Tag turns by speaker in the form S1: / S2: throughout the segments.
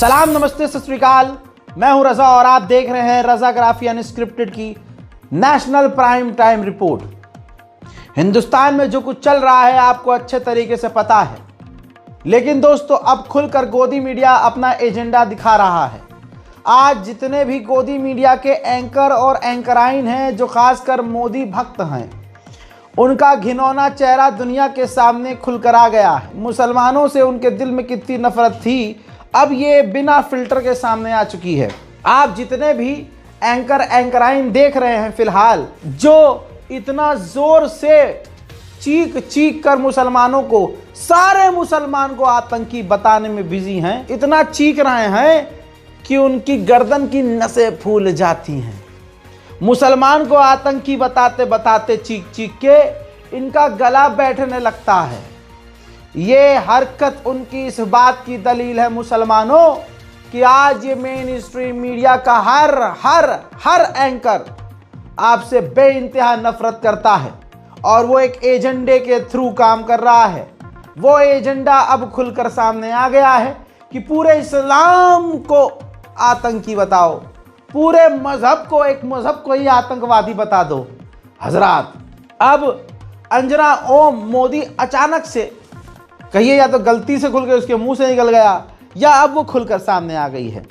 S1: सलाम, नमस्ते, सत श्री अकाल। मैं हूं रजा और आप देख रहे हैं रजाग्राफी अनस्क्रिप्टेड की national prime time report. Hindustan में जो कुछ चल रहा है आपको अच्छे तरीके से पता है, लेकिन दोस्तों अब खुलकर गोदी मीडिया अपना एजेंडा दिखा रहा है। आज जितने भी गोदी मीडिया के एंकर और एंकराइन हैं जो खासकर मोदी भक्त हैं, उनका घिनौना चेहरा दुनिया के सामने खुलकर आ गया है। मुसलमानों से उनके दिल में कितनी नफरत थी, अब ये बिना फिल्टर के सामने आ चुकी है। आप जितने भी एंकर एंकराइन देख रहे हैं फिलहाल, जो इतना जोर से चीख चीख कर मुसलमानों को, सारे मुसलमान को आतंकी बताने में बिजी हैं, इतना चीख रहे हैं कि उनकी गर्दन की नसें फूल जाती हैं। मुसलमान को आतंकी बताते बताते चीख चीख के इनका गला बैठने लगता है। ये हरकत उनकी इस बात की दलील है मुसलमानों कि आज ये मेन स्ट्रीम मीडिया का हर एंकर आपसे बेइंतहा नफरत करता है और वो एक एजेंडे के थ्रू काम कर रहा है। वो एजेंडा अब खुलकर सामने आ गया है कि पूरे इस्लाम को आतंकी बताओ, पूरे मजहब को, एक मजहब को ही आतंकवादी बता दो। हजरात, अब अंजना ओम मोदी अचानक से, कहिए या तो गलती से खुल के उसके मुंह से निकल गया या अब वो खुलकर सामने आ गई है।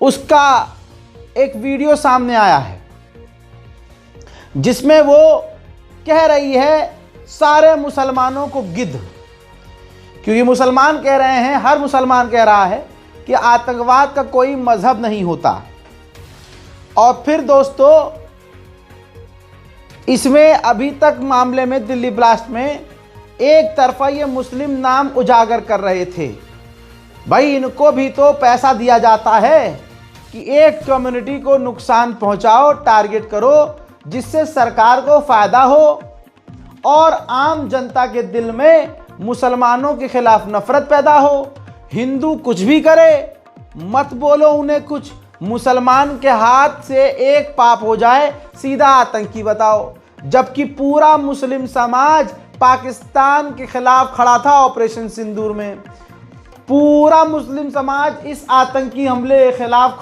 S1: उसका एक वीडियो सामने आया है जिसमें वो कह रही है सारे मुसलमानों को गिद्ध, क्योंकि मुसलमान कह रहे हैं, हर मुसलमान कह रहा है कि आतंकवाद का कोई मजहब नहीं होता। और फिर दोस्तों, इसमें अभी तक मामले में दिल्ली ब्लास्ट में एक तरफा ये मुस्लिम नाम उजागर कर रहे थे। भाई, इनको भी तो पैसा दिया जाता है कि एक कम्युनिटी को नुकसान पहुंचाओ, टारगेट करो, जिससे सरकार को फायदा हो और आम जनता के दिल में मुसलमानों के खिलाफ नफरत पैदा हो। हिंदू कुछ भी करे, मत बोलो उन्हें कुछ, मुसलमान के हाथ से एक पाप हो जाए सीधा आतंकी बताओ। जबकि पूरा मुस्लिम समाज पाकिस्तान के खिलाफ खड़ा था ऑपरेशन सिंदूर में, पूरा मुस्लिम समाज इस आतंकी हमले के खिलाफ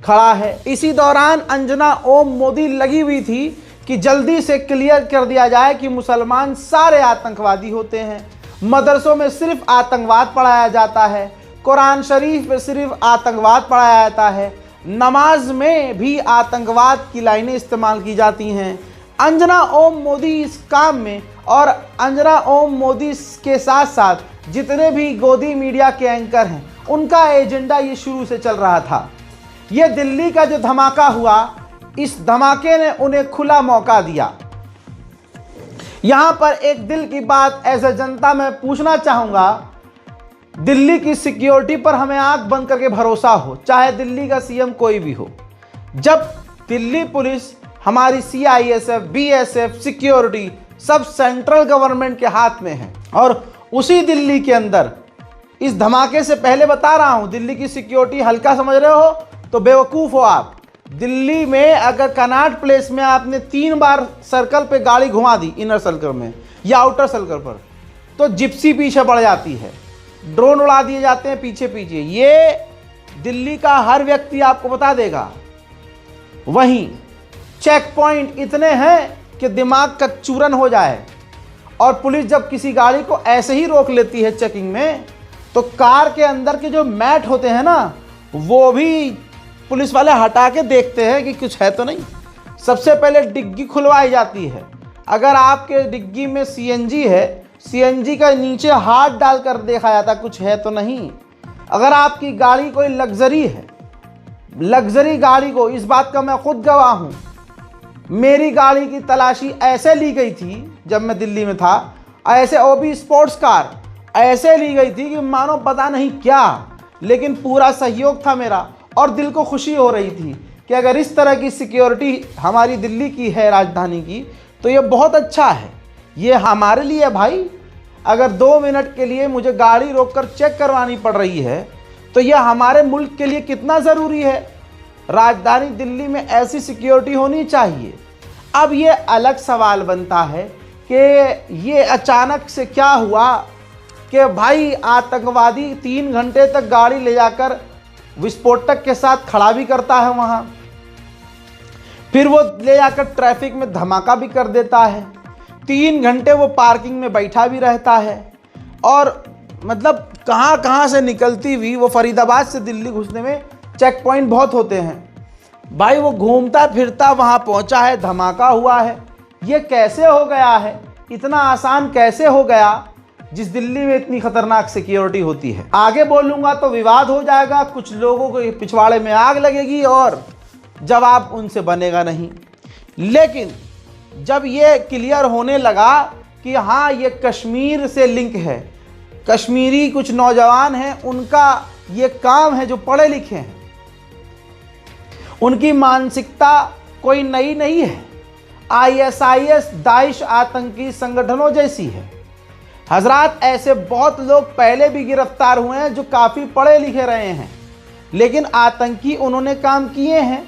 S1: खड़ा है। इसी दौरान अंजना ओम मोदी लगी हुई थी कि जल्दी से क्लियर कर दिया जाए कि मुसलमान सारे आतंकवादी होते हैं। मदरसों में सिर्फ आतंकवाद पढ़ाया जाता है, कुरान शरीफ में सिर्फ आतंकवाद पढ़ाया जाता है, नमाज में भी आतंकवाद की लाइनें इस्तेमाल की जाती हैं। अंजना ओम मोदी इस काम में, और अंजना ओम मोदी के साथ साथ जितने भी गोदी मीडिया के एंकर हैं, उनका एजेंडा ये शुरू से चल रहा था। ये दिल्ली का जो धमाका हुआ, इस धमाके ने उन्हें खुला मौका दिया। यहां पर एक दिल की बात एज ए जनता मैं पूछना चाहूंगा, दिल्ली की सिक्योरिटी पर हमें आंख बंद करके भरोसा हो, चाहे दिल्ली का सीएम कोई भी हो। जब दिल्ली पुलिस, हमारी सीआईएसएफ, बीएसएफ, सिक्योरिटी सब सेंट्रल गवर्नमेंट के हाथ में है, और उसी दिल्ली के अंदर इस धमाके से पहले बता रहा हूं, दिल्ली की सिक्योरिटी हल्का समझ रहे हो तो बेवकूफ़ हो आप। दिल्ली में अगर कनॉट प्लेस में आपने 3 बार सर्कल पे गाड़ी घुमा दी, इनर सर्कल में या आउटर सर्कल पर, तो जिप्सी पीछे पड़ जाती है, ड्रोन उड़ा दिए जाते हैं पीछे पीछे। ये दिल्ली का हर व्यक्ति आपको बता देगा। वहीं चेक पॉइंट इतने हैं कि दिमाग का चूरन हो जाए, और पुलिस जब किसी गाड़ी को ऐसे ही रोक लेती है चेकिंग में, तो कार के अंदर के जो मैट होते हैं ना, वो भी पुलिस वाले हटा के देखते हैं कि कुछ है तो नहीं। सबसे पहले डिग्गी खुलवाई जाती है। अगर आपके डिग्गी में सीएनजी है, सीएनजी का नीचे हाथ डालकर देखा जाता कुछ है तो नहीं। अगर आपकी गाड़ी कोई लग्जरी है, लग्जरी गाड़ी को, इस बात का मैं खुद गवाह हूँ, मेरी गाड़ी की तलाशी ऐसे ली गई थी जब मैं दिल्ली में था, ऐसे वो भी स्पोर्ट्स कार ऐसे ली गई थी कि मानो पता नहीं क्या, लेकिन पूरा सहयोग था मेरा और दिल को खुशी हो रही थी कि अगर इस तरह की सिक्योरिटी हमारी दिल्ली की है, राजधानी की, तो ये बहुत अच्छा है। ये हमारे लिए भाई, अगर 2 मिनट के लिए मुझे गाड़ी रोककर चेक करवानी पड़ रही है तो ये हमारे मुल्क के लिए कितना ज़रूरी है। राजधानी दिल्ली में ऐसी सिक्योरिटी होनी चाहिए। अब ये अलग सवाल बनता है कि ये अचानक से क्या हुआ कि भाई आतंकवादी 3 घंटे तक गाड़ी ले जाकर विस्फोटक के साथ खड़ा भी करता है वहां, फिर वो ले जाकर ट्रैफिक में धमाका भी कर देता है, 3 घंटे वो पार्किंग में बैठा भी रहता है, और मतलब कहां कहां से निकलती हुई वो फरीदाबाद से दिल्ली घुसने में चेक पॉइंट बहुत होते हैं भाई, वो घूमता फिरता वहां पहुंचा है, धमाका हुआ है। ये कैसे हो गया है, इतना आसान कैसे हो गया जिस दिल्ली में इतनी खतरनाक सिक्योरिटी होती है। आगे बोलूंगा तो विवाद हो जाएगा, कुछ लोगों को पिछवाड़े में आग लगेगी और जवाब उनसे बनेगा नहीं। लेकिन जब ये क्लियर होने लगा कि हाँ ये कश्मीर से लिंक है, कश्मीरी कुछ नौजवान हैं, उनका ये काम है, जो पढ़े लिखे हैं, उनकी मानसिकता कोई नई नहीं है, ISIS दाइश आतंकी संगठनों जैसी है। हजरात, ऐसे बहुत लोग पहले भी गिरफ्तार हुए हैं जो काफ़ी पढ़े लिखे रहे हैं, लेकिन आतंकी उन्होंने काम किए हैं।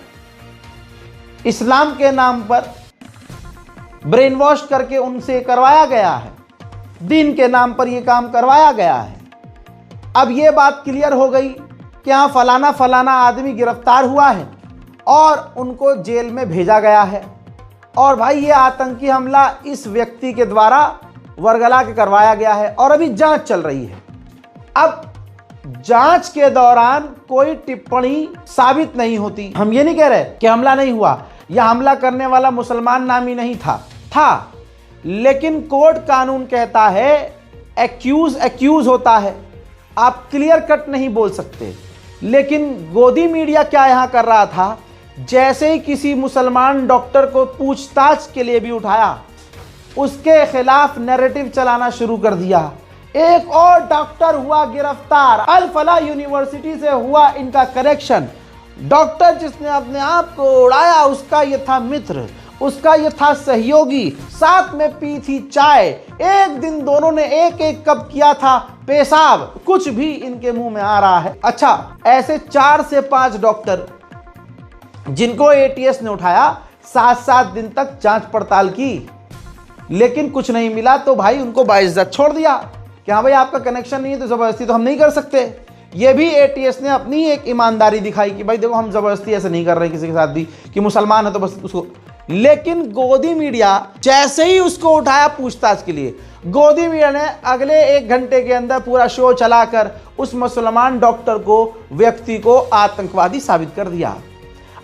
S1: इस्लाम के नाम पर ब्रेन वॉश करके उनसे करवाया गया है, दीन के नाम पर यह काम करवाया गया है। अब ये बात क्लियर हो गई कि हाँ फलाना फलाना आदमी गिरफ्तार हुआ है और उनको जेल में भेजा गया है, और भाई ये आतंकी हमला इस व्यक्ति के द्वारा वर्गला के करवाया गया है और अभी जांच चल रही है। अब जांच के दौरान कोई टिप्पणी साबित नहीं होती। हम ये नहीं कह रहे कि हमला नहीं हुआ या हमला करने वाला मुसलमान नामी नहीं था, लेकिन कोर्ट कानून कहता है एक्यूज होता है, आप क्लियर कट नहीं बोल सकते। लेकिन गोदी मीडिया क्या यहां कर रहा था, जैसे ही किसी मुसलमान डॉक्टर को पूछताछ के लिए भी उठाया, उसके खिलाफ नैरेटिव चलाना शुरू कर दिया। एक और डॉक्टर हुआ गिरफ्तार, अल फलाह यूनिवर्सिटी से हुआ इनका कनेक्शन। डॉक्टर जिसने अपने आप को उड़ाया, उसका ये था मित्र, उसका ये था सहयोगी, साथ में पी थी चाय, एक दिन दोनों ने एक एक कप किया था पेशाब, कुछ भी इनके मुंह में आ रहा है। अच्छा, ऐसे 4 से 5 डॉक्टर जिनको ATS ने उठाया, 7-7 दिन तक जांच पड़ताल की, लेकिन कुछ नहीं मिला, तो भाई उनको बाइज्जत छोड़ दिया कि हाँ भाई आपका कनेक्शन नहीं है तो ज़बरदस्ती तो हम नहीं कर सकते। ये भी ATS ने अपनी एक ईमानदारी दिखाई कि भाई देखो हम ज़बरदस्ती ऐसे नहीं कर रहे किसी के साथ भी, कि मुसलमान है तो बस उसको। लेकिन गोदी मीडिया जैसे ही उसको उठाया पूछताछ के लिए, गोदी मीडिया ने अगले 1 घंटे के अंदर पूरा शो चलाकर उस मुसलमान डॉक्टर को, व्यक्ति को आतंकवादी साबित कर दिया।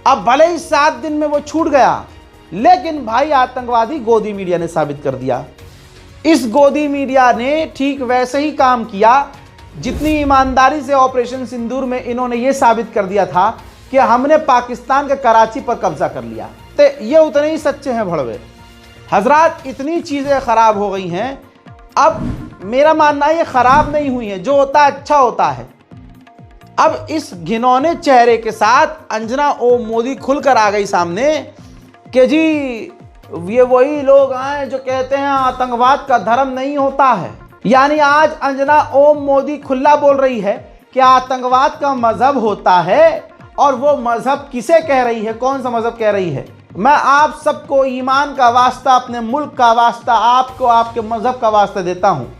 S1: अब भले ही 7 दिन में वो छूट गया, लेकिन भाई आतंकवादी गोदी मीडिया ने साबित कर दिया। इस गोदी मीडिया ने ठीक वैसे ही काम किया जितनी ईमानदारी से ऑपरेशन सिंदूर में इन्होंने ये साबित कर दिया था कि हमने पाकिस्तान के कराची पर कब्जा कर लिया। तो ये उतने ही सच्चे हैं भड़वे। हजरात, इतनी चीज़ें ख़राब हो गई हैं। अब मेरा मानना है ये ख़राब नहीं हुई है, जो होता है अच्छा होता है। अब इस घिनौने चेहरे के साथ अंजना ओम मोदी खुलकर आ गई सामने कि जी ये वही लोग हैं जो कहते हैं आतंकवाद का धर्म नहीं होता है। यानी आज अंजना ओम मोदी खुला बोल रही है कि आतंकवाद का मजहब होता है, और वो मजहब किसे कह रही है, कौन सा मजहब कह रही है। मैं आप सबको ईमान का वास्ता, अपने मुल्क का वास्ता, आपको आपके मजहब का वास्ता देता हूँ,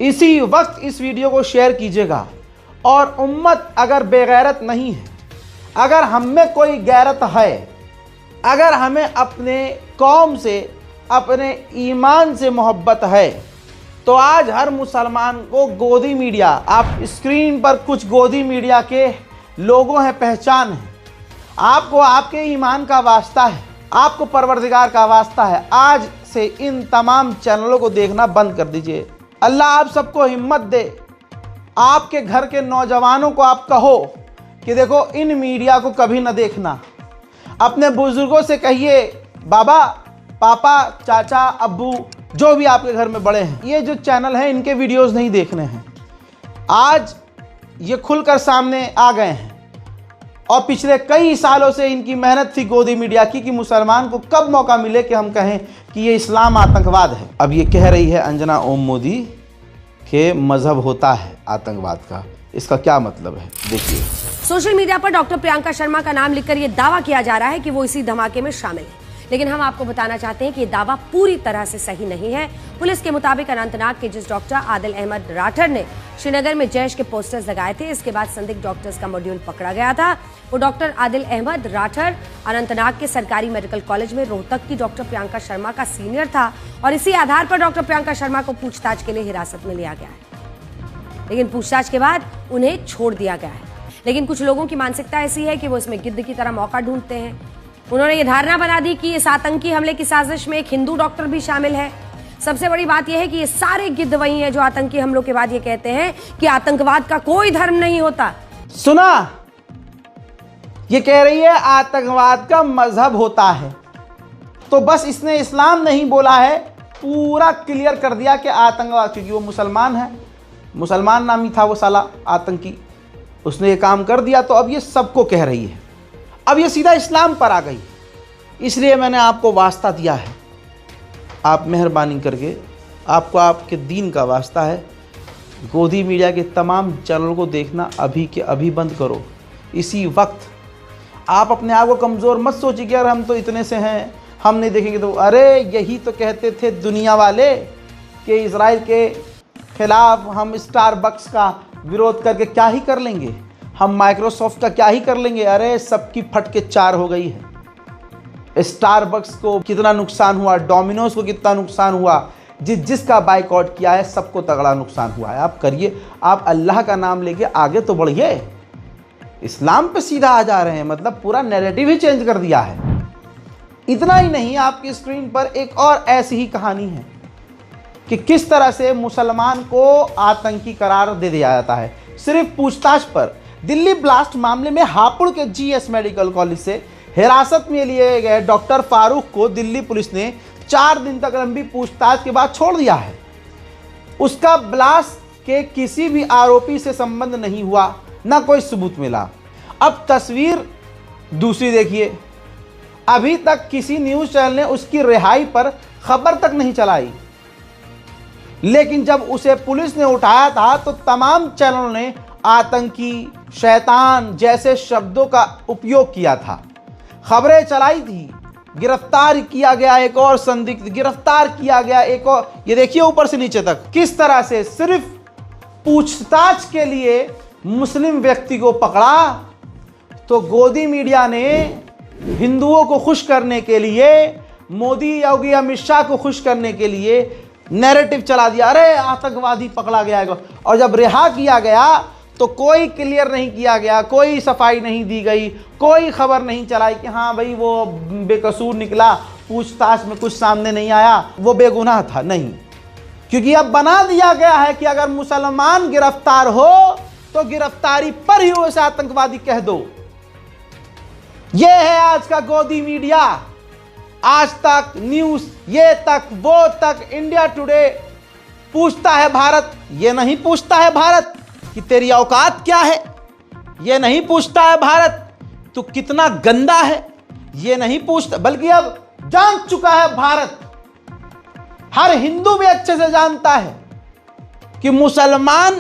S1: इसी वक्त इस वीडियो को शेयर कीजिएगा। और उम्मत अगर बेगैरत नहीं है, अगर हम में कोई गैरत है, अगर हमें अपने कौम से, अपने ईमान से मोहब्बत है, तो आज हर मुसलमान को गोदी मीडिया, आप स्क्रीन पर कुछ गोदी मीडिया के लोगों हैं, पहचान है, आपको आपके ईमान का वास्ता है, आपको परवरदिगार का वास्ता है, आज से इन तमाम चैनलों को देखना बंद कर दीजिए। अल्लाह आप सबको हिम्मत दे। आपके घर के नौजवानों को आप कहो कि देखो इन मीडिया को कभी न देखना। अपने बुजुर्गों से कहिए, बाबा, पापा, चाचा, अब्बू, जो भी आपके घर में बड़े हैं, ये जो चैनल हैं इनके वीडियोस नहीं देखने हैं। आज ये खुलकर सामने आ गए हैं, और पिछले कई सालों से इनकी मेहनत थी गोदी मीडिया की कि मुसलमान को कब मौका मिले कि हम कहें कि ये इस्लाम आतंकवाद है। अब ये कह रही है अंजना ओम मोदी कि मजहब होता है आतंकवाद का। इसका क्या मतलब है, देखिए।
S2: सोशल मीडिया पर डॉक्टर प्रियंका शर्मा का नाम लिखकर यह दावा किया जा रहा है कि वो इसी धमाके में शामिल है, लेकिन हम आपको बताना चाहते हैं कि ये दावा पूरी तरह से सही नहीं है। पुलिस के मुताबिक अनंतनाग के जिस डॉक्टर आदिल अहमद राठर ने श्रीनगर में जैश के पोस्टर्स लगाए थे। इसके बाद संदिग्ध डॉक्टर्स का मॉड्यूल पकड़ा गया था। वो डॉक्टर आदिल अहमद राठर अनंतनाग के सरकारी मेडिकल कॉलेज में रोहतक की डॉक्टर प्रियंका शर्मा का सीनियर था और इसी आधार पर डॉक्टर प्रियंका शर्मा को पूछताछ के लिए हिरासत में लिया गया है, लेकिन पूछताछ के बाद उन्हें छोड़ दिया गया है। लेकिन कुछ लोगों की मानसिकता ऐसी है कि वो इसमें गिद्ध की तरह मौका ढूंढते हैं। उन्होंने ये धारणा बना दी कि इस आतंकी हमले की साजिश में एक हिंदू डॉक्टर भी शामिल है। सबसे बड़ी बात यह है कि ये सारे गिद्ध वही हैं जो आतंकी हमलों के बाद ये कहते हैं कि आतंकवाद का कोई धर्म नहीं होता।
S1: सुना, ये कह रही है आतंकवाद का मजहब होता है। तो बस इसने इस्लाम नहीं बोला है, पूरा क्लियर कर दिया कि आतंकवाद, क्योंकि वो मुसलमान है, मुसलमान नामी था वो साला आतंकी, उसने ये काम कर दिया। तो अब ये सबको कह रही है, अब ये सीधा इस्लाम पर आ गई। इसलिए मैंने आपको वास्ता दिया है, आप मेहरबानी करके, आपको आपके दीन का वास्ता है, गोदी मीडिया के तमाम चैनल को देखना अभी के अभी बंद करो। इसी वक्त आप अपने आप को कमज़ोर मत सोचिए कि यार हम तो इतने से हैं, हम नहीं देखेंगे। तो अरे यही तो कहते थे दुनिया वाले कि इजराइल के खिलाफ हम स्टारबक्स का विरोध करके क्या ही कर लेंगे, हम माइक्रोसॉफ्ट का क्या ही कर लेंगे। अरे सबकी फट के चार हो गई है। स्टारबक्स को कितना नुकसान हुआ, डोमिनोज को कितना नुकसान हुआ, जिसका बाइकआउट किया है सबको तगड़ा नुकसान हुआ है। आप करिए, आप अल्लाह का नाम लेके आगे तो बढ़िए। इस्लाम पे सीधा आ जा रहे हैं, मतलब पूरा नैरेटिव ही चेंज कर दिया है। इतना ही नहीं, आपकी स्क्रीन पर एक और ऐसी ही कहानी है कि किस तरह से मुसलमान को आतंकी करार दे दिया जाता है सिर्फ पूछताछ पर। दिल्ली ब्लास्ट मामले में हापुड़ के जीएस मेडिकल कॉलेज से हिरासत में लिए गए डॉक्टर फारूक को दिल्ली पुलिस ने 4 दिन तक लंबी पूछताछ के बाद छोड़ दिया है। उसका ब्लास्ट के किसी भी आरोपी से संबंध नहीं हुआ, ना कोई सबूत मिला। अब तस्वीर दूसरी देखिए, अभी तक किसी न्यूज़ चैनल ने उसकी रिहाई पर खबर तक नहीं चलाई, लेकिन जब उसे पुलिस ने उठाया था तो तमाम चैनलों ने आतंकी, शैतान जैसे शब्दों का उपयोग किया था, खबरें चलाई थी। गिरफ्तार किया गया एक और संदिग्ध, गिरफ्तार किया गया एक और, ये देखिए ऊपर से नीचे तक किस तरह से सिर्फ पूछताछ के लिए मुस्लिम व्यक्ति को पकड़ा। तो गोदी मीडिया ने हिंदुओं को खुश करने के लिए, मोदी योगी अमित शाह को खुश करने के लिए नैरेटिव चला दिया, अरे आतंकवादी पकड़ा गया है। और जब रिहा किया गया तो कोई क्लियर नहीं किया गया, कोई सफाई नहीं दी गई, कोई खबर नहीं चलाई कि हाँ भाई वो बेकसूर निकला, पूछताछ में कुछ सामने नहीं आया, वो बेगुनाह था। नहीं, क्योंकि अब बना दिया गया है कि अगर मुसलमान गिरफ्तार हो तो गिरफ्तारी पर ही उसे आतंकवादी कह दो। ये है आज का गोदी मीडिया, आज तक न्यूज, ये तक वो तक, इंडिया टुडे। पूछता है भारत, ये नहीं पूछता है भारत कि तेरी औकात क्या है, ये नहीं पूछता है भारत तू कितना गंदा है, ये नहीं पूछता, बल्कि अब जान चुका है भारत, हर हिंदू भी अच्छे से जानता है कि मुसलमान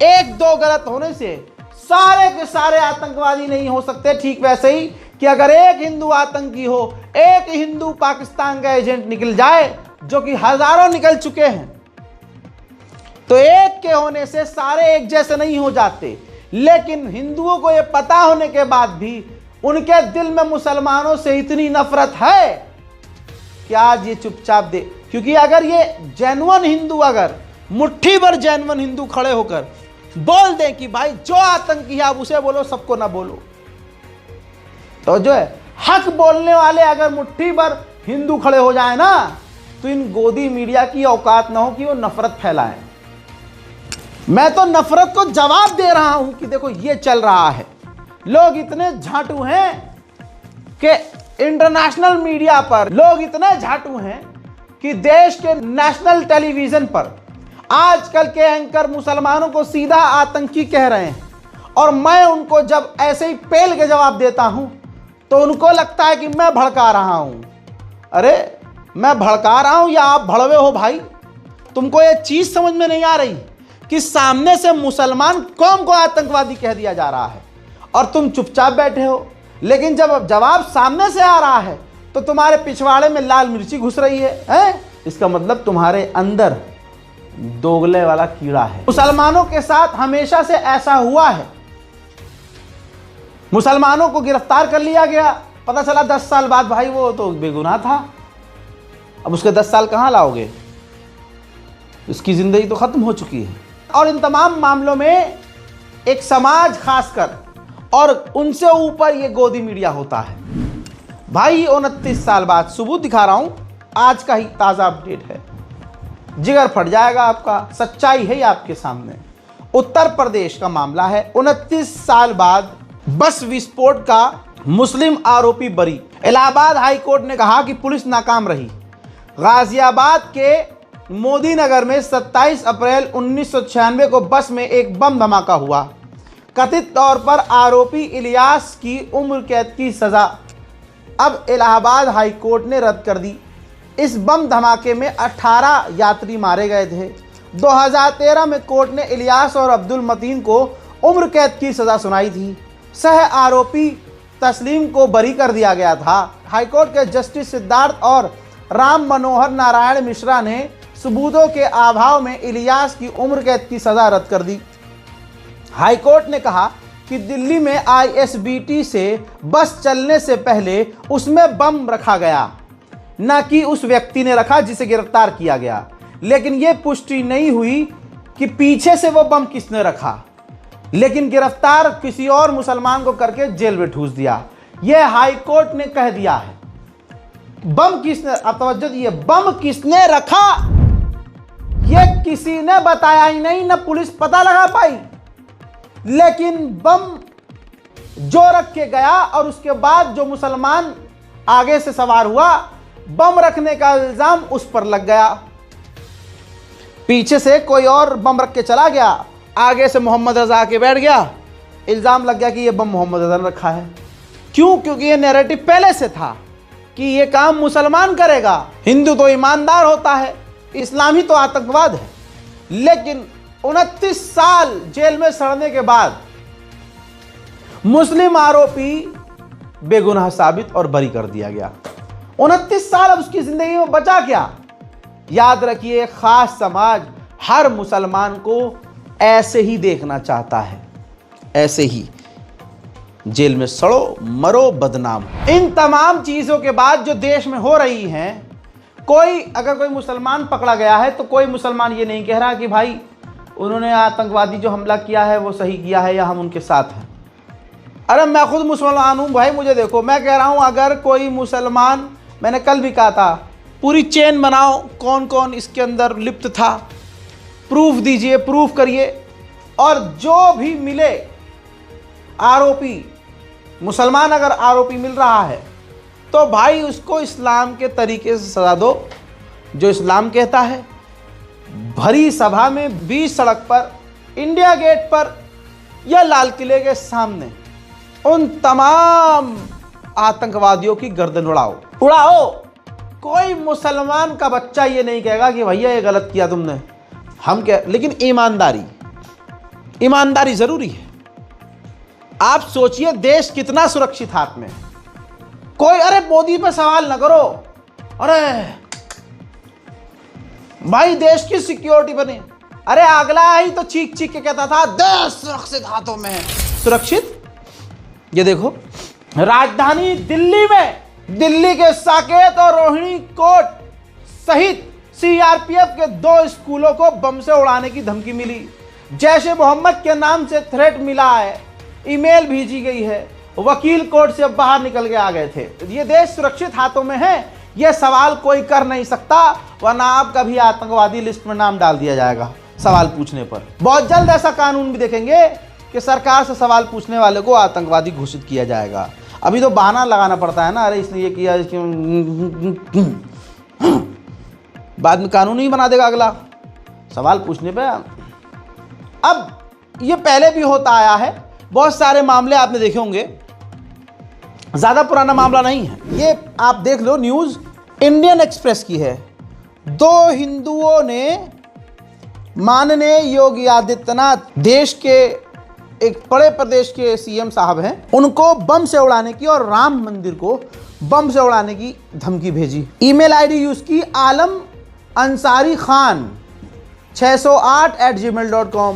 S1: एक दो गलत होने से सारे के सारे आतंकवादी नहीं हो सकते। ठीक वैसे ही कि अगर एक हिंदू आतंकी हो, एक हिंदू पाकिस्तान का एजेंट निकल जाए, जो कि हजारों निकल चुके हैं, तो एक के होने से सारे एक जैसे नहीं हो जाते। लेकिन हिंदुओं को यह पता होने के बाद भी उनके दिल में मुसलमानों से इतनी नफरत है कि आज ये चुपचाप दे। क्योंकि अगर ये जेन्युइन हिंदू, अगर मुट्ठी भर जेन्युइन हिंदू खड़े होकर बोल दें कि भाई जो आतंकी है आप उसे बोलो, सबको ना बोलो, तो जो है हक बोलने वाले अगर मुट्ठी भर हिंदू खड़े हो जाए ना, तो इन गोदी मीडिया की औकात ना हो कि वो नफरत फैलाएं। मैं तो नफरत को जवाब दे रहा हूं कि देखो ये चल रहा है। लोग इतने झाटू हैं कि इंटरनेशनल मीडिया पर लोग इतने झाटू हैं कि देश के नेशनल टेलीविजन पर आजकल के एंकर मुसलमानों को सीधा आतंकी कह रहे हैं। और मैं उनको जब ऐसे ही पेल के जवाब देता हूं तो उनको लगता है कि मैं भड़का रहा हूं। अरे मैं भड़का रहा हूं या आप भड़वे हो भाई? तुमको ये चीज समझ में नहीं आ रही कि सामने से मुसलमान कौम को आतंकवादी कह दिया जा रहा है और तुम चुपचाप बैठे हो। लेकिन जब जवाब सामने से आ रहा है तो तुम्हारे पिछवाड़े में लाल मिर्ची घुस रही है। इसका मतलब तुम्हारे अंदर दोगले वाला कीड़ा है। मुसलमानों के साथ हमेशा से ऐसा हुआ है। मुसलमानों को गिरफ्तार कर लिया गया, पता चला 10 साल बाद भाई वो तो बेगुनाह था। अब उसके 10 साल कहाँ लाओगे? उसकी जिंदगी तो खत्म हो चुकी है। और इन तमाम मामलों में एक समाज खासकर और उनसे ऊपर ये गोदी मीडिया होता है। भाई 29 साल बाद सबूत दिखा रहा हूं, आज का ही ताजा अपडेट है, जिगर फट जाएगा आपका, सच्चाई है आपके सामने। उत्तर प्रदेश का मामला है। 29 साल बाद बस विस्फोट का मुस्लिम आरोपी बरी। इलाहाबाद हाई कोर्ट ने कहा कि पुलिस नाकाम रही। गाजियाबाद के मोदी नगर में 27 अप्रैल 1996 को बस में एक बम धमाका हुआ। कथित तौर पर आरोपी इलियास की उम्र कैद की सजा अब इलाहाबाद हाई कोर्ट ने रद्द कर दी। इस बम धमाके में 18 यात्री मारे गए थे। 2013 में कोर्ट ने इलियास और अब्दुल मतीन को उम्र कैद की सजा सुनाई थी। सह आरोपी तस्लीम को बरी कर दिया गया था। हाईकोर्ट के जस्टिस सिद्धार्थ और राम मनोहर नारायण मिश्रा ने सबूतों के अभाव में इलियास की उम्र कैद की सजा रद्द कर दी। हाईकोर्ट ने कहा कि दिल्ली में ISBT से बस चलने से पहले उसमें बम रखा गया, न कि उस व्यक्ति ने रखा जिसे गिरफ्तार किया गया। लेकिन यह पुष्टि नहीं हुई कि पीछे से वो बम किसने रखा, लेकिन गिरफ्तार किसी और मुसलमान को करके जेल में ठूस दिया। यह हाईकोर्ट ने कह दिया है। बम किसने, अब तवज्जो दिए, बम किसने रखा यह किसी ने बताया ही नहीं, न पुलिस पता लगा पाई। लेकिन बम जो रख के गया और उसके बाद जो मुसलमान आगे से सवार हुआ, बम रखने का इल्जाम उस पर लग गया। पीछे से कोई और बम रख के चला गया, आगे से मोहम्मद रजा के बैठ गया, इल्जाम लग गया कि यह बम मोहम्मद रजा ने रखा है। क्यों? क्योंकि यह नैरेटिव पहले से था कि यह काम मुसलमान करेगा। हिंदू तो ईमानदार होता है, इस्लामी तो आतंकवाद है। लेकिन 29 साल जेल में सड़ने के बाद मुस्लिम आरोपी बेगुनाह साबित और बरी कर दिया गया। 29 साल, अब उसकी जिंदगी में बचा क्या? याद रखिए, खास समाज हर मुसलमान को ऐसे ही देखना चाहता है, ऐसे ही जेल में सड़ो, मरो, बदनाम। इन तमाम चीजों के बाद जो देश में हो रही हैं, अगर कोई मुसलमान पकड़ा गया है तो कोई मुसलमान ये नहीं कह रहा कि भाई उन्होंने आतंकवादी जो हमला किया है वो सही किया है या हम उनके साथ हैं। अरे मैं खुद मुसलमान हूं भाई, मुझे देखो, मैं कह रहा हूं अगर कोई मुसलमान, मैंने कल भी कहा था, पूरी चेन बनाओ कौन कौन इसके अंदर लिप्त था, प्रूफ दीजिए, प्रूफ करिए, और जो भी मिले आरोपी, मुसलमान अगर आरोपी मिल रहा है तो भाई उसको इस्लाम के तरीके से सजा दो, जो इस्लाम कहता है। भरी सभा में, बीच सड़क पर, इंडिया गेट पर या लाल किले के सामने उन तमाम आतंकवादियों की गर्दन उड़ाओ। कोई मुसलमान का बच्चा ये नहीं कहेगा कि भैया ये गलत किया तुमने, हम क्या। लेकिन ईमानदारी जरूरी है। आप सोचिए देश कितना सुरक्षित हाथ में। कोई, अरे मोदी पे सवाल न करो, अरे भाई देश की सिक्योरिटी बने, अरे अगला ही तो चीख चीख के कहता था देश सुरक्षित हाथों में है। सुरक्षित, ये देखो राजधानी दिल्ली में, दिल्ली के साकेत और रोहिणी कोट सहित CRPF के 2 स्कूलों को बम से उड़ाने की धमकी मिली। जैश-ए मोहम्मद के नाम से थ्रेट मिला है, ईमेल भेजी गई है, वकील कोर्ट से बाहर निकल के आ गए थे। ये देश सुरक्षित हाथों में है, ये सवाल कोई कर नहीं सकता, वरना आपका भी आतंकवादी लिस्ट में नाम डाल दिया जाएगा सवाल पूछने पर। बहुत जल्द ऐसा कानून भी देखेंगे कि सरकार से सवाल पूछने वाले को आतंकवादी घोषित किया जाएगा। अभी तो बहाना लगाना पड़ता है ना, अरे इसने ये किया, बाद में कानून ही बना देगा अगला सवाल पूछने पे। अब ये पहले भी होता आया है, बहुत सारे मामले आपने देखे होंगे, ज्यादा पुराना मामला नहीं है ये। आप देख लो, न्यूज इंडियन एक्सप्रेस की है। 2 हिंदुओं ने माननीय योगी आदित्यनाथ, देश के एक बड़े प्रदेश के CM साहब हैं, उनको बम से उड़ाने की और राम मंदिर को बम से उड़ाने की धमकी भेजी। ईमेल ID यूज की आलम Ansari Khan 608@gmail.com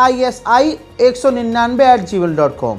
S1: ISI 199@gmail.com.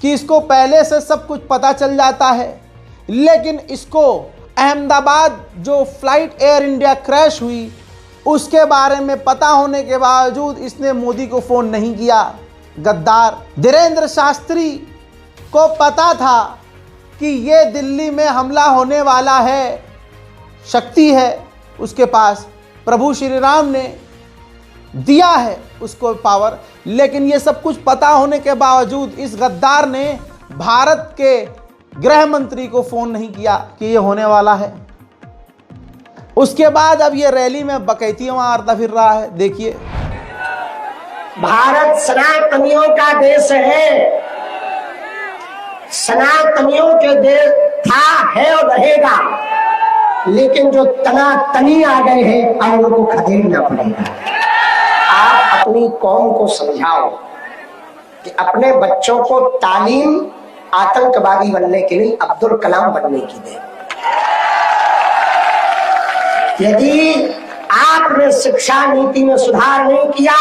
S1: कि इसको पहले से सब कुछ पता चल जाता है, लेकिन इसको अहमदाबाद जो फ्लाइट एयर इंडिया क्रैश हुई उसके बारे में पता होने के बावजूद इसने मोदी को फ़ोन नहीं किया। गद्दार। धीरेन्द्र शास्त्री को पता था कि ये दिल्ली में हमला होने वाला है, शक्ति है उसके पास, प्रभु श्री राम ने दिया है उसको पावर, लेकिन ये सब कुछ पता होने के बावजूद इस गद्दार ने भारत के गृह मंत्री को फ़ोन नहीं किया कि ये होने वाला है। उसके बाद अब ये रैली में बकैतियां मारता फिर रहा है। देखिए,
S3: भारत सनातनियों का देश है, सनातनियों के देश था, है और रहेगा, लेकिन जो तनातनी आ गए हैं अब उनको खदेड़ना पड़ेगा। आप अपनी कौम को समझाओ कि अपने बच्चों को तालीम आतंकवादी बनने के लिए अब्दुल कलाम बनने की दे। यदि आपने शिक्षा नीति में सुधार नहीं किया,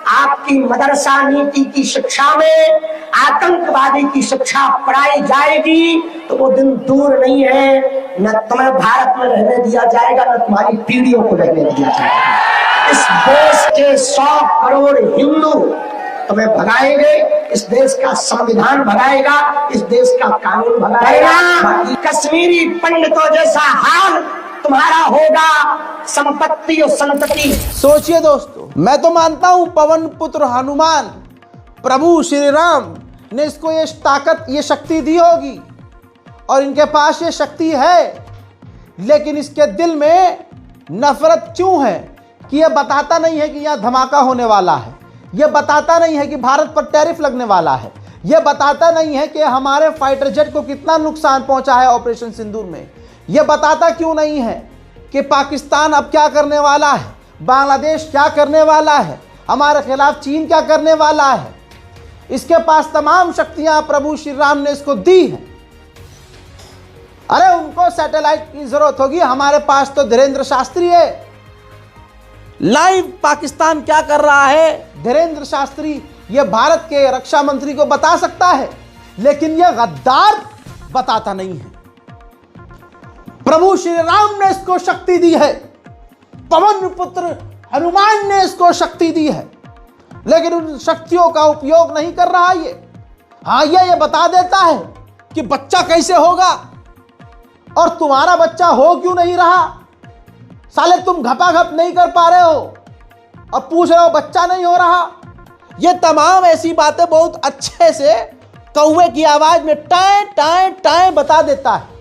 S3: आपकी मदरसा नीति की शिक्षा में आतंकवादी की शिक्षा पढ़ाई जाएगी तो वो दिन दूर नहीं है, न तुम्हें भारत में रहने दिया जाएगा, न तुम्हारी पीढ़ियों को रहने दिया जाएगा। इस देश के 100 करोड़ हिंदू तुम्हें भगाएंगे, इस देश का संविधान भगाएगा, इस देश का कानून भगाएगा। कश्मीरी पंडितों जैसा हाल तुम्हारा होगा, संपत्ति और संतति।
S1: सोचिए दोस्तों, मैं तो मानता हूं पवन पुत्र हनुमान प्रभु श्री राम ने इसको ये ताकत, ये शक्ति दी होगी और इनके पास ये शक्ति है, लेकिन इसके दिल में नफरत क्यों है कि ये बताता नहीं है कि यहाँ धमाका होने वाला है, ये बताता नहीं है कि भारत पर टैरिफ लगने वाला है, ये बताता नहीं है कि हमारे फाइटर जेट को कितना नुकसान पहुंचा है ऑपरेशन सिंदूर में, ये बताता क्यों नहीं है कि पाकिस्तान अब क्या करने वाला है, बांग्लादेश क्या करने वाला है, हमारे खिलाफ चीन क्या करने वाला है। इसके पास तमाम शक्तियां प्रभु श्री राम ने इसको दी हैं। अरे उनको सैटेलाइट की जरूरत होगी, हमारे पास तो धीरेन्द्र शास्त्री है। लाइव पाकिस्तान क्या कर रहा है धीरेन्द्र शास्त्री ये भारत के रक्षा मंत्री को बता सकता है, लेकिन यह गद्दार बताता नहीं है। प्रभु श्री राम ने इसको शक्ति दी है, पवन पुत्र हनुमान ने इसको शक्ति दी है, लेकिन उन शक्तियों का उपयोग नहीं कर रहा ये। हाँ, ये बता देता है कि बच्चा कैसे होगा, और तुम्हारा बच्चा हो क्यों नहीं रहा। साले तुम घपाघप नहीं कर पा रहे हो और पूछ रहे हो बच्चा नहीं हो रहा। ये तमाम ऐसी बातें बहुत अच्छे से कौवे की आवाज में टाए टाए टाए बता देता है,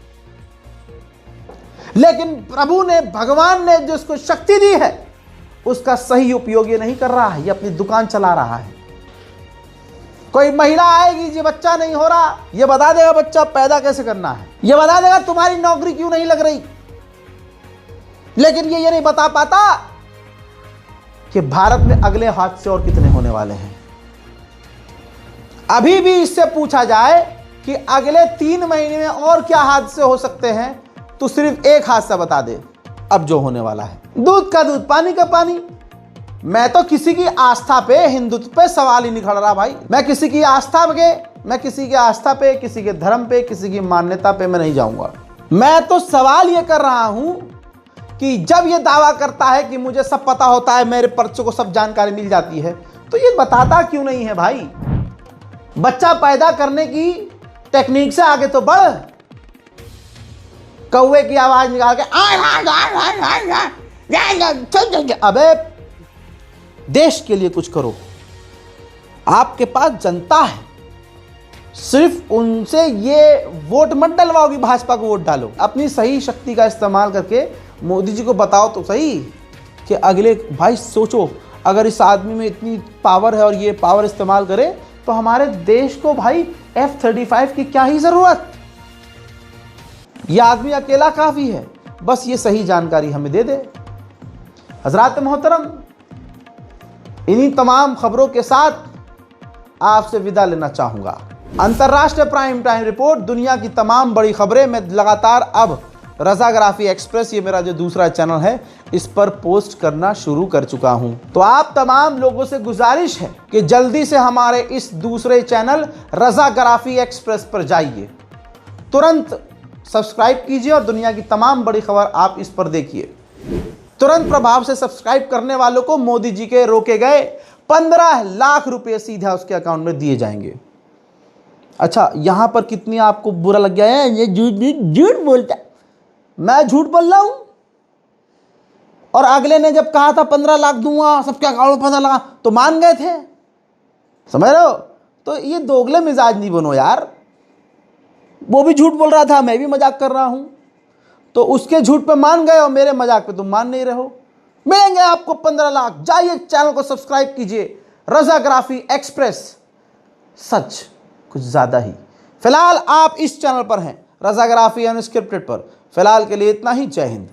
S1: लेकिन प्रभु ने, भगवान ने जिसको शक्ति दी है उसका सही उपयोग ये नहीं कर रहा है, ये अपनी दुकान चला रहा है। कोई महिला आएगी जी बच्चा नहीं हो रहा, ये बता देगा बच्चा पैदा कैसे करना है, ये बता देगा तुम्हारी नौकरी क्यों नहीं लग रही, लेकिन ये नहीं बता पाता कि भारत में अगले हादसे और कितने होने वाले हैं। अभी भी इससे पूछा जाए कि अगले 3 महीने में और क्या हादसे हो सकते हैं, तो सिर्फ एक हादसा बता दे अब जो होने वाला है। दूध का दूध, पानी का पानी। मैं तो किसी की आस्था पे, हिंदुत्व पे सवाल ही नहीं खड़ा रहा भाई। मैं किसी की आस्था पे, किसी के धर्म पे, किसी की मान्यता पे मैं नहीं जाऊंगा। मैं तो सवाल ये कर रहा हूं कि जब ये दावा करता है कि मुझे सब पता होता है, मेरे पर्चों को सब जानकारी मिल जाती है, तो ये बताता क्यों नहीं है भाई। बच्चा पैदा करने की टेक्निक से आगे तो बढ़, कौवे की आवाज निकाल के अबे देश के लिए कुछ करो। आपके पास जनता है, सिर्फ उनसे ये वोट मत डलवाओ कि भाजपा को वोट डालो। अपनी सही शक्ति का इस्तेमाल करके मोदी जी को बताओ तो सही कि अगले, भाई सोचो अगर इस आदमी में इतनी पावर है और ये पावर इस्तेमाल करे तो हमारे देश को भाई F-35 की क्या ही जरूरत। ये आदमी अकेला काफी है, बस ये सही जानकारी हमें दे दे। हजरात मोहतरम, इन्हीं तमाम खबरों के साथ आपसे विदा लेना चाहूंगा। अंतर्राष्ट्रीय प्राइम टाइम रिपोर्ट, दुनिया की तमाम बड़ी खबरें मैं लगातार अब रज़ाग्राफी एक्सप्रेस, ये मेरा जो दूसरा चैनल है, इस पर पोस्ट करना शुरू कर चुका हूं। तो आप तमाम लोगों से गुजारिश है कि जल्दी से हमारे इस दूसरे चैनल रज़ाग्राफी एक्सप्रेस पर जाइए, तुरंत सब्सक्राइब कीजिए और दुनिया की तमाम बड़ी खबर आप इस पर देखिए। तुरंत प्रभाव से सब्सक्राइब करने वालों को मोदी जी के रोके गए 15 लाख रुपए सीधा उसके अकाउंट में दिए जाएंगे। अच्छा, यहां पर कितनी आपको बुरा लग गया है, ये झूठ बोलता है। मैं झूठ बोल रहा हूं? और अगले ने जब कहा था 15 लाख दूंगा सबके अकाउंट में 15 लाख, तो मान गए थे। समझ रहे हो? तो ये दोगले मिजाज नहीं बनो यार। वो भी झूठ बोल रहा था, मैं भी मजाक कर रहा हूं, तो उसके झूठ पे मान गए और मेरे मजाक पे तुम मान नहीं रहे हो। मिलेंगे आपको 15 लाख। जाइए चैनल को सब्सक्राइब कीजिए, रज़ाग्राफी एक्सप्रेस, सच कुछ ज्यादा ही। फिलहाल आप इस चैनल पर हैं, रज़ाग्राफी अनस्क्रिप्टेड पर। फिलहाल के लिए इतना ही। जय हिंद।